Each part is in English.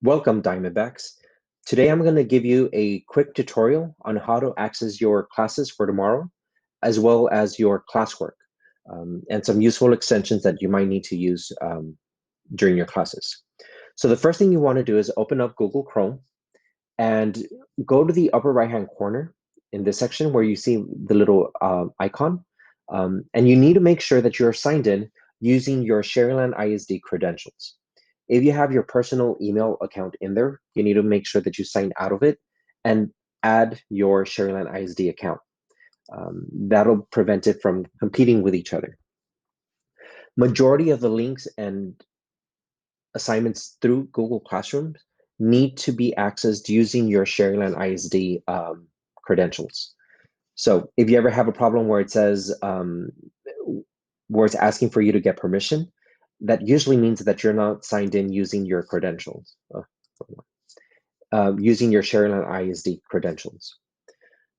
Welcome, Diamondbacks. Today I'm going to give you a quick tutorial on how to access your classes for tomorrow, as well as your classwork, and some useful extensions that you might need to use during your classes. So the first thing you want to do is open up Google Chrome and go to the upper right-hand corner in this section where you see the little icon. And you need to make sure that you're signed in using your Sharyland ISD credentials. If you have your personal email account in there, you need to make sure that you sign out of it and add your Sharyland ISD account. That'll prevent it from competing with each other. Majority of the links and assignments through Google Classroom need to be accessed using your Sharyland ISD credentials. So if you ever have a problem where it says, where it's asking for you to get permission, that usually means that you're not signed in using your credentials, using your Sharyland ISD credentials.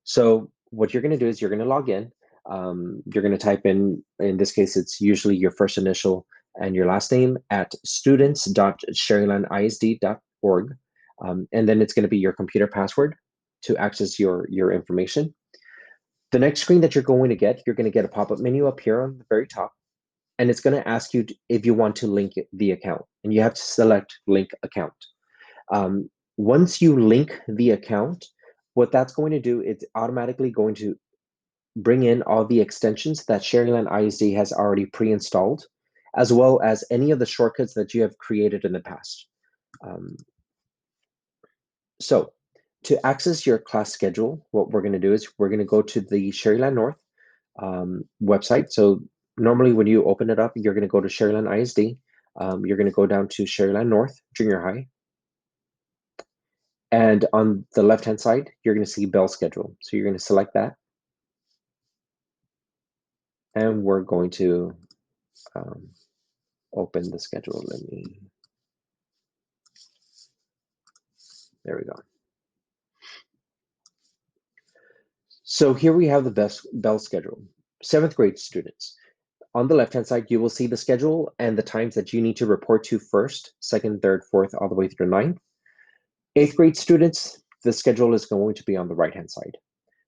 So what you're going to do is you're going to log in. You're going to type in this case, it's usually your first initial and your last name at students.sharylandisd.org. And then it's going to be your computer password to access your information. The next screen that you're going to get a pop-up menu up here on the very top, and it's going to ask you if you want to link the account, and you have to select link account. Once you link the account, what that's going to do, it's automatically going to bring in all the extensions that Sharyland ISD has already pre-installed, as well as any of the shortcuts that you have created in the past. So to access your class schedule, what we're going to do is we're going to go to the Sharyland North website. So normally when you open it up, you're going to go to Sharyland ISD. You're going to go down to Sharyland North Junior High. And on the left-hand side, you're going to see Bell Schedule. So you're going to select that. And we're going to open the schedule. There we go. So here we have the Bell Schedule. 7th grade students. On the left-hand side, you will see the schedule and the times that you need to report to first, second, third, fourth, all the way through 9th. 8th grade students, the schedule is going to be on the right-hand side.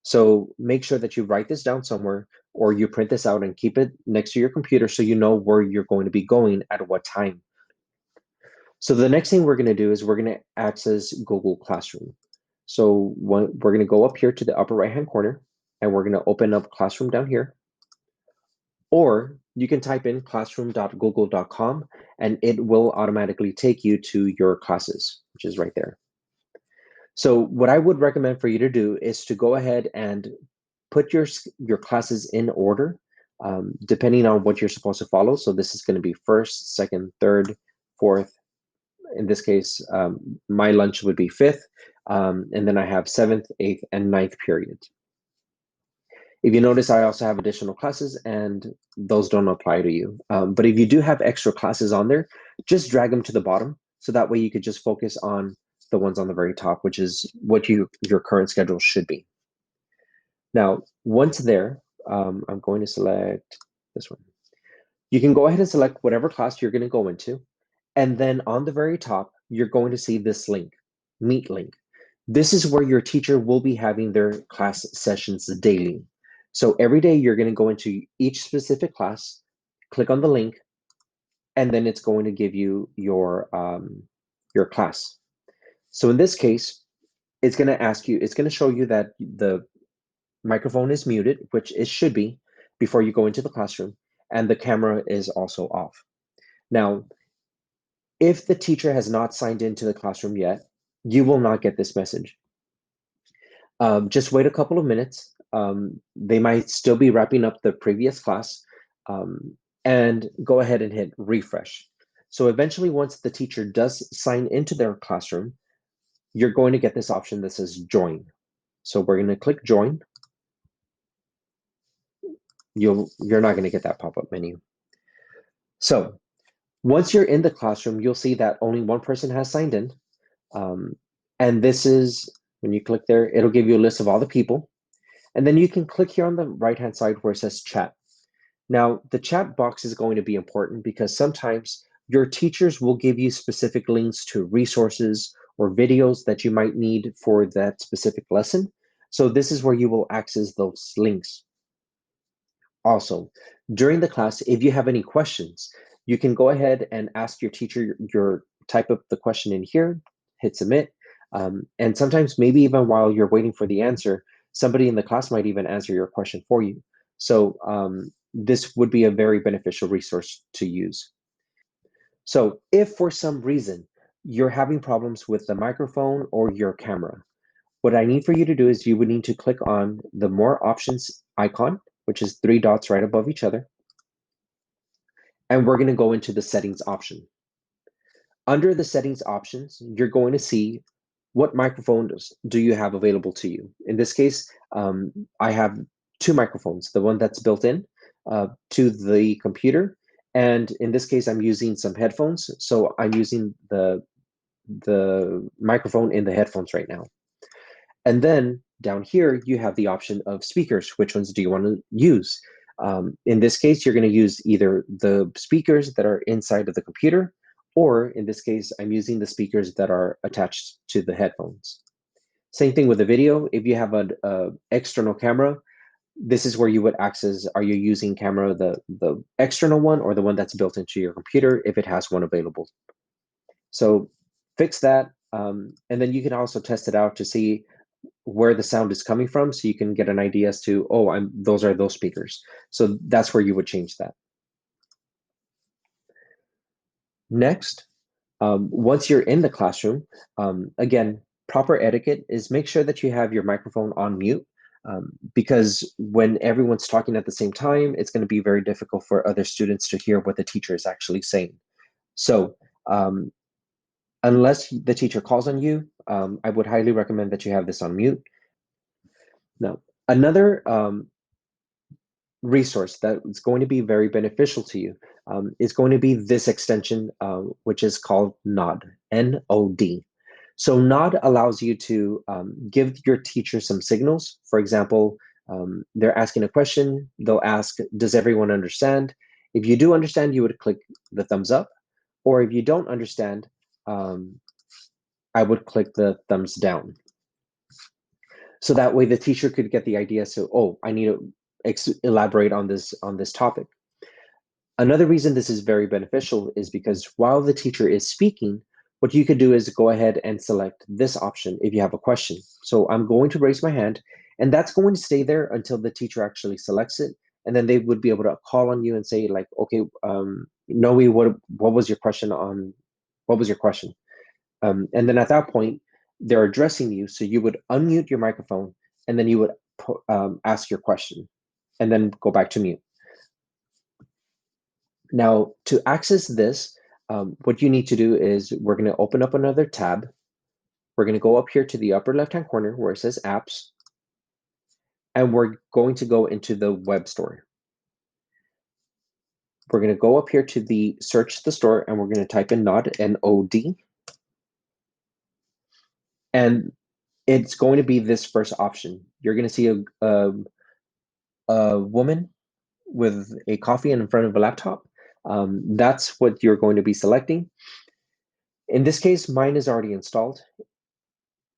So make sure that you write this down somewhere or you print this out and keep it next to your computer so you know where you're going to be going at what time. So the next thing we're going to do is we're going to access Google Classroom. So we're going to go up here to the upper right-hand corner and we're going to open up Classroom down here. Or you can type in classroom.google.com and it will automatically take you to your classes, which is right there. So what I would recommend for you to do is to go ahead and put your classes in order, depending on what you're supposed to follow. So this is going to be first, second, third, fourth. In this case, my lunch would be 5th, and then I have 7th, 8th, and 9th period. If you notice, I also have additional classes, and those don't apply to you. But if you do have extra classes on there, just drag them to the bottom, so that way you could just focus on the ones on the very top, which is what your current schedule should be. Now, once there, I'm going to select this one. You can go ahead and select whatever class you're going to go into. And then on the very top, you're going to see this link, Meet link. This is where your teacher will be having their class sessions daily. So every day you're going to go into each specific class, click on the link, and then it's going to give you your class. So in this case, it's going to ask you, it's going to show you that the microphone is muted, which it should be before you go into the classroom, and the camera is also off. Now, if the teacher has not signed into the classroom yet, you will not get this message. Just wait a couple of minutes. They might still be wrapping up the previous class, and go ahead and hit refresh. So eventually, once the teacher does sign into their classroom, you're going to get this option that says join. So we're going to click join. You're not going to get that pop-up menu. So once you're in the classroom, you'll see that only one person has signed in. And this is, when you click there, it'll give you a list of all the people. And then you can click here on the right-hand side where it says chat. Now, the chat box is going to be important because sometimes Your teachers will give you specific links to resources or videos that you might need for that specific lesson. So this is where you will access those links. Also, during the class, if you have any questions, you can go ahead and ask your teacher, your type up the question in here, hit submit. And sometimes maybe even while you're waiting for the answer, somebody in the class might even answer your question for you. So this would be a very beneficial resource to use. So if for some reason you're having problems with the microphone or your camera, what I need for you to do is you would need to click on the more options icon, which is 3 dots right above each other. And we're going to go into the settings option. Under the settings options, you're going to see what microphones do you have available to you. In this case, I have 2 microphones, the one that's built in to the computer. And in this case, I'm using some headphones. So I'm using the microphone in the headphones right now. And then down here, you have the option of speakers. Which ones do you want to use? In this case, you're going to use either the speakers that are inside of the computer, or in this case, I'm using the speakers that are attached to the headphones. Same thing with the video. If you have an external camera, this is where you would access, are you using camera, the external one or the one that's built into your computer if it has one available. So fix that. And then you can also test it out to see where the sound is coming from, so you can get an idea as to, oh, those are those speakers. So that's where you would change that. Next, once you're in the classroom, again, proper etiquette is make sure that you have your microphone on mute, because when everyone's talking at the same time, it's going to be very difficult for other students to hear what the teacher is actually saying. So unless the teacher calls on you, I would highly recommend that you have this on mute. Now, another resource that is going to be very beneficial to you is going to be this extension, which is called Nod, N-O-D. So Nod allows you to give your teacher some signals. For example, they're asking a question, they'll ask, does everyone understand? If you do understand, you would click the thumbs up, or if you don't understand, I would click the thumbs down. So that way the teacher could get the idea, so, oh, I need to elaborate on this topic. Another reason this is very beneficial is because while the teacher is speaking, what you could do is go ahead and select this option if you have a question. So I'm going to raise my hand, and that's going to stay there until the teacher actually selects it. And then they would be able to call on you and say, like, okay, Noe, what was your question on, what was your question? And then at that point, they're addressing you. So you would unmute your microphone, and then you would ask your question, and then go back to mute. Now, to access this, what you need to do is we're going to open up another tab. We're going to go up here to the upper left-hand corner where it says Apps, and we're going to go into the web store. We're going to go up here to the search the store, and we're going to type in Nod, N-O-D. And it's going to be this first option. You're going to see a woman with a coffee in front of a laptop. That's what you're going to be selecting. In this case, mine is already installed.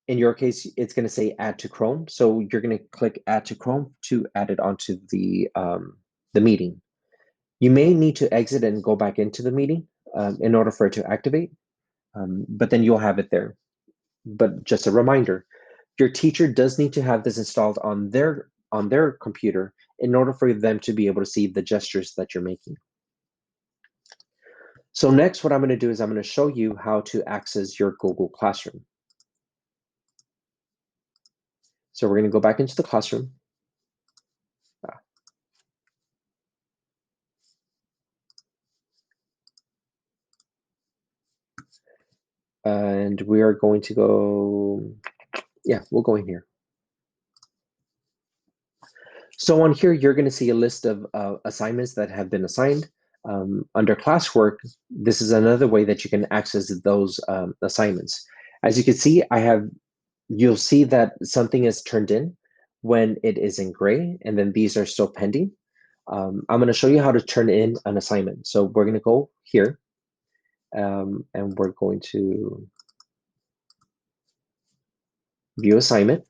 In your case, it's going to say add to Chrome. So you're going to click add to Chrome to add it onto the meeting. You may need to exit and go back into the meeting in order for it to activate, but then you'll have it there. But just a reminder, your teacher does need to have this installed on their computer in order for them to be able to see the gestures that you're making. So next, what I'm going to do is I'm going to show you how to access your Google Classroom. So we're going to go back into the classroom. And we are going to go, yeah, we'll go in here. So on here, you're going to see a list of assignments that have been assigned. Under classwork, this is another way that you can access those assignments. As you can see, you'll see that something is turned in when it is in gray, and then these are still pending. I'm going to show you how to turn in an assignment. So we're going to go here, and we're going to view assignment.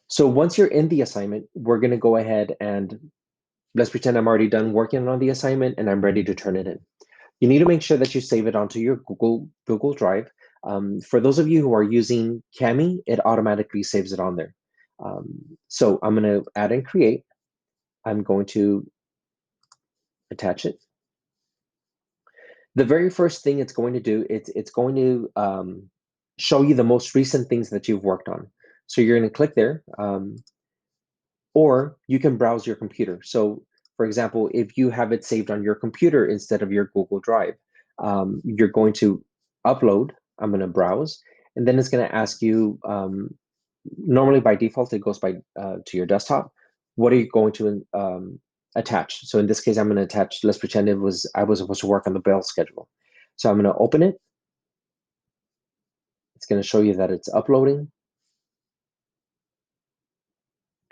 So once you're in the assignment, we're going to go ahead and let's pretend I'm already done working on the assignment and I'm ready to turn it in. You need to make sure that you save it onto your Google Drive. For those of you who are using Kami, it automatically saves it on there. So I'm going to add and create. I'm going to attach it. The very first thing it's going to do, it's going to show you the most recent things that you've worked on. So you're going to click there, or you can browse your computer. So for example, if you have it saved on your computer instead of your Google Drive, you're going to upload. I'm going to browse, and then it's going to ask you, normally by default, it goes to your desktop. What are you going to attach? So in this case, I'm going to attach, let's pretend I was supposed to work on the Bell schedule. So I'm going to open it. It's going to show you that it's uploading.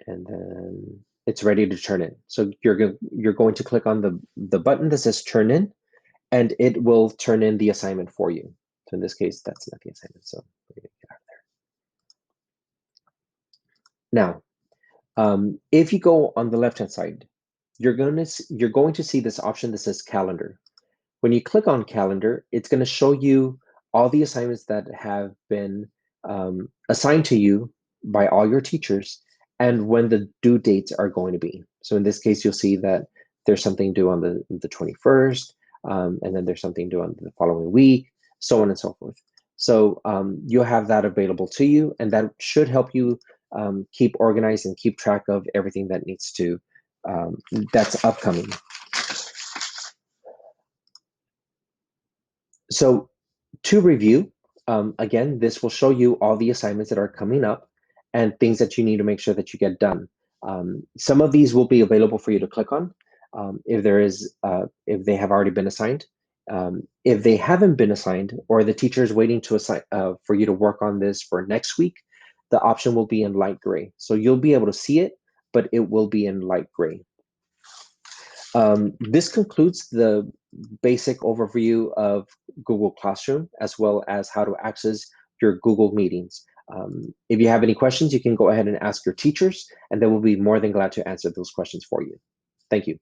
And then it's ready to turn in. So you're going to click on the button that says turn in, and it will turn in the assignment for you. So in this case, that's not the assignment. So we're going to get out of there. Now, if you go on the left-hand side, you're going to see this option that says calendar. When you click on calendar, it's going to show you all the assignments that have been assigned to you by all your teachers and when the due dates are going to be. So in this case, you'll see that there's something due on the 21st, and then there's something due on the following week, so on and so forth. So you'll have that available to you, and that should help you keep organized and keep track of everything that needs to, that's upcoming. So to review, again, this will show you all the assignments that are coming up and things that you need to make sure that you get done. Some of these will be available for you to click on if they have already been assigned. If they haven't been assigned or the teacher is waiting to assign for you to work on this for next week, the option will be in light gray. So you'll be able to see it, but it will be in light gray. This concludes the basic overview of Google Classroom, as well as how to access your Google Meetings. If you have any questions, you can go ahead and ask your teachers, and they will be more than glad to answer those questions for you. Thank you.